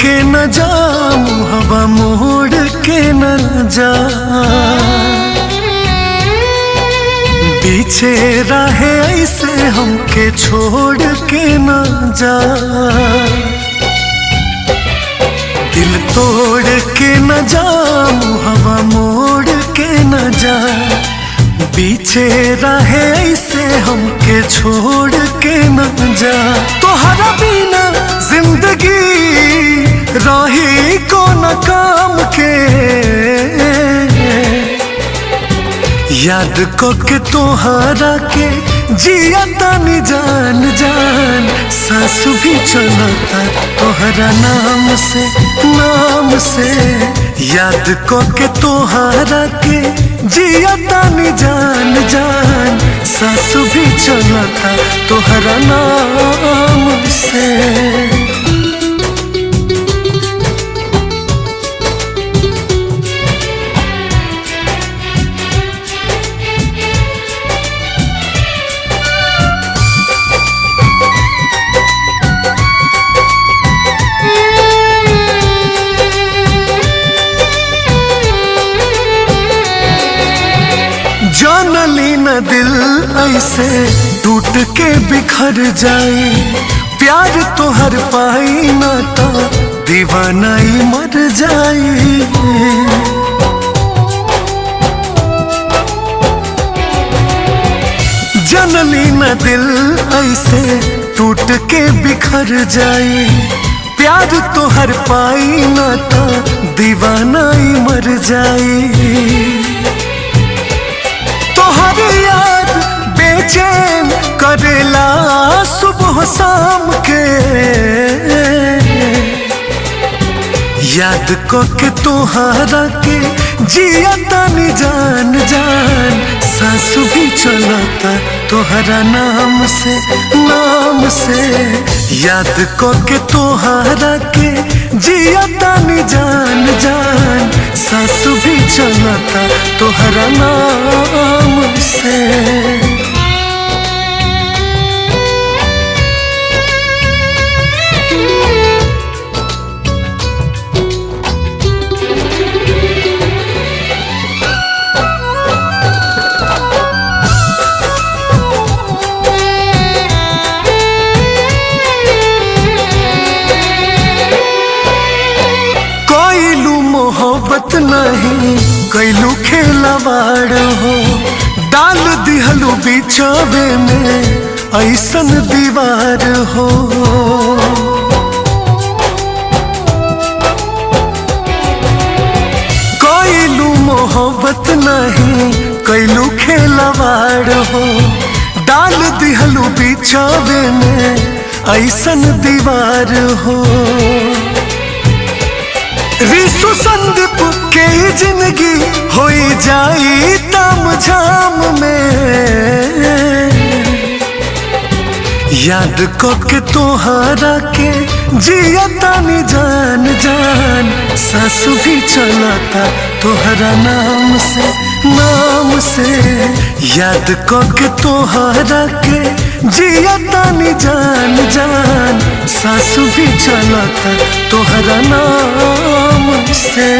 के न जा, हवा मोड़ के न जा, पीछे रहे ऐसे हमके छोड़ के न जा। दिल तोड़ के न जा, हवा मोड़ के न जा, पीछे रहे ऐसे हमके छोड़ के न जा। तोहरा बिना जिंदगी रही को न काम के, याद को के तोहरा के जिया तानी जान जान, सांस भी चलता तोहरा नाम से नाम से। याद को के तोहरा के जिया तानी जान जान, सांस भी चलता तोहरा नाम से। जानली न दिल ऐसे टूट के बिखर जाए, प्यार तो हर पाई न तो दीवानाई मर जाए। जानली न दिल ऐसे टूट के बिखर जाए, प्यार तो हर पाई न तो दीवानाई मर जाए। तोहर याद बेचैन करेला सुबह शाम के, याद को के तोहरा के जिया तानी जान जान, सांस भी चलता तोहरा नाम से नाम से। याद को के तोहरा के जिया तानी जान जान, सांस भी चलता तोहरा नाम से। मोहब्बत नहीं कैलू खेलवाड़ हो, डाल दिहलू बिछावे में ऐसन दीवार हो। कैलू मोहब्बत नहीं कैलू खेलवाड़ हो, डाल दिहलू बिछावे में ऐसन दीवार हो। रिसु संदीप के जिंदगी हो जाई ताम झाम में, याद को के तोहरा के जिया तानी जान जान, सांस भी चलता तोहरा नाम से नाम से। याद को के तोहरा के जिया तानी जान जान, सांस भी चलता तोहरा नाम से।